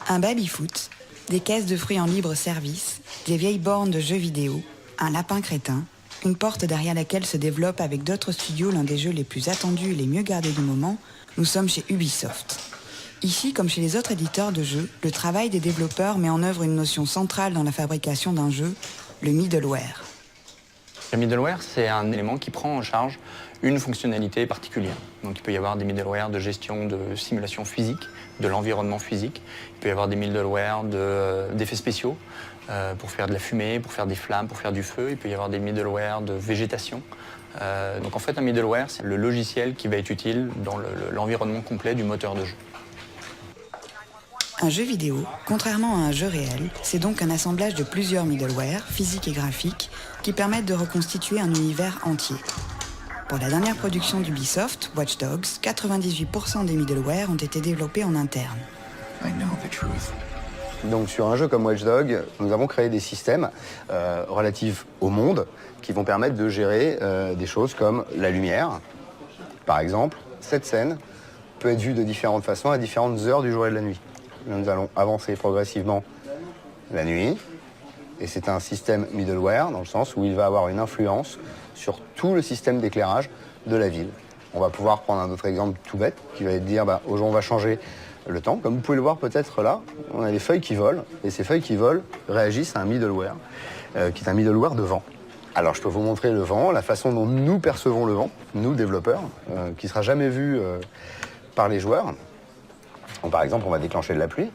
Un baby-foot, des caisses de fruits en libre service, des vieilles bornes de jeux vidéo, un lapin crétin, une porte derrière laquelle se développe avec d'autres studios l'un des jeux les plus attendus et les mieux gardés du moment, nous sommes chez Ubisoft. Ici, comme chez les autres éditeurs de jeux, le travail des développeurs met en œuvre une notion centrale dans la fabrication d'un jeu, le middleware. Le middleware, c'est un élément qui prend en charge une fonctionnalité particulière. Donc il peut y avoir des middleware de gestion de simulation physique, de l'environnement physique. Il peut y avoir des middleware d'effets spéciaux pour faire de la fumée, pour faire des flammes, pour faire du feu. Il peut y avoir des middleware de végétation. Donc en fait, un middleware, c'est le logiciel qui va être utile dans l'environnement complet du moteur de jeu. Un jeu vidéo, contrairement à un jeu réel, c'est donc un assemblage de plusieurs middleware, physiques et graphiques, qui permettent de reconstituer un univers entier. Pour la dernière production d'Ubisoft, Watch Dogs, 98% des middleware ont été développés en interne. Donc sur un jeu comme Watch Dogs, nous avons créé des systèmes relatifs au monde qui vont permettre de gérer des choses comme la lumière. Par exemple, cette scène peut être vue de différentes façons à différentes heures du jour et de la nuit. Nous allons avancer progressivement la nuit, et c'est un système middleware dans le sens où il va avoir une influence sur tout le système d'éclairage de la ville. On va pouvoir prendre un autre exemple tout bête qui va être dire au jour on va changer le temps. Comme vous pouvez le voir peut-être là, on a des feuilles qui volent, et ces feuilles qui volent réagissent à un middleware, qui est un middleware de vent. Alors je peux vous montrer le vent, la façon dont nous percevons le vent, nous développeurs, qui ne sera jamais vu par les joueurs. Donc, par exemple, on va déclencher de la pluie.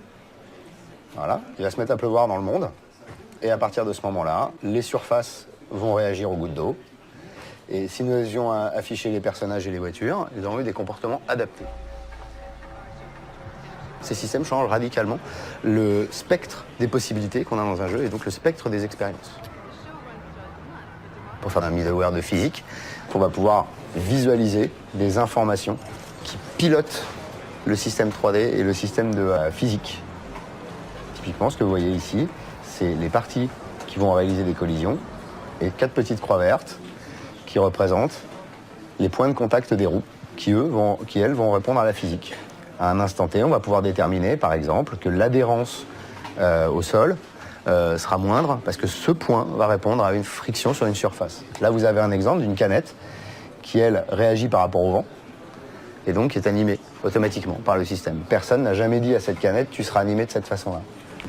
Voilà, il va se mettre à pleuvoir dans le monde. Et à partir de ce moment-là, les surfaces vont réagir aux gouttes d'eau. Et si nous avions affiché les personnages et les voitures, ils auront eu des comportements adaptés. Ces systèmes changent radicalement le spectre des possibilités qu'on a dans un jeu et donc le spectre des expériences. Pour faire un middleware de physique, on va pouvoir visualiser des informations qui pilotent le système 3D et le système de physique. Typiquement, ce que vous voyez ici, c'est les parties qui vont réaliser des collisions et 4 petites croix vertes qui représentent les points de contact des roues qui, elles, vont répondre à la physique. À un instant T, on va pouvoir déterminer, par exemple, que l'adhérence au sol sera moindre parce que ce point va répondre à une friction sur une surface. Là, vous avez un exemple d'une canette qui, elle, réagit par rapport au vent et donc est animée automatiquement par le système. Personne n'a jamais dit à cette canette « tu seras animé de cette façon-là ».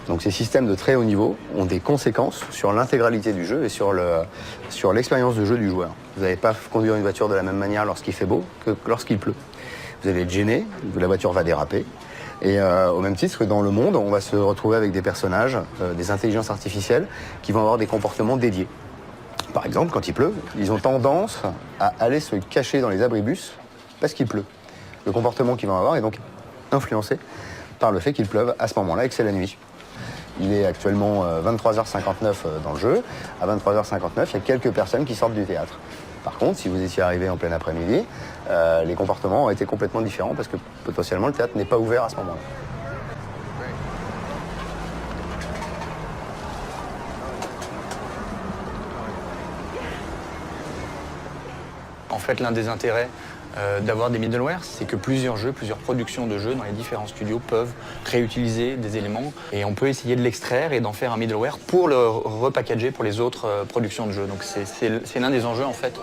Donc ces systèmes de très haut niveau ont des conséquences sur l'intégralité du jeu et sur l'expérience de jeu du joueur. Vous n'allez pas conduire une voiture de la même manière lorsqu'il fait beau que lorsqu'il pleut. Vous allez être gêné, la voiture va déraper. Et au même titre que dans le monde, on va se retrouver avec des personnages, des intelligences artificielles qui vont avoir des comportements dédiés. Par exemple, quand il pleut, ils ont tendance à aller se cacher dans les abribus parce qu'il pleut. Le comportement qu'ils vont avoir est donc influencé par le fait qu'il pleuve à ce moment-là et que c'est la nuit. Il est actuellement 23h59 dans le jeu. À 23h59, il y a quelques personnes qui sortent du théâtre. Par contre, si vous étiez arrivé en plein après-midi, les comportements ont été complètement différents parce que potentiellement le théâtre n'est pas ouvert à ce moment-là. En fait, l'un des intérêts d'avoir des middleware, c'est que plusieurs jeux, plusieurs productions de jeux dans les différents studios peuvent réutiliser des éléments et on peut essayer de l'extraire et d'en faire un middleware pour le repackager pour les autres productions de jeux. Donc c'est l'un des enjeux en fait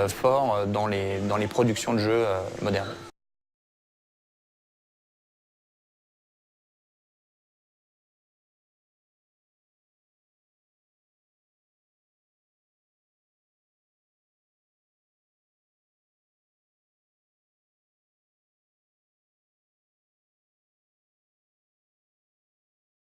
forts dans les productions de jeux modernes.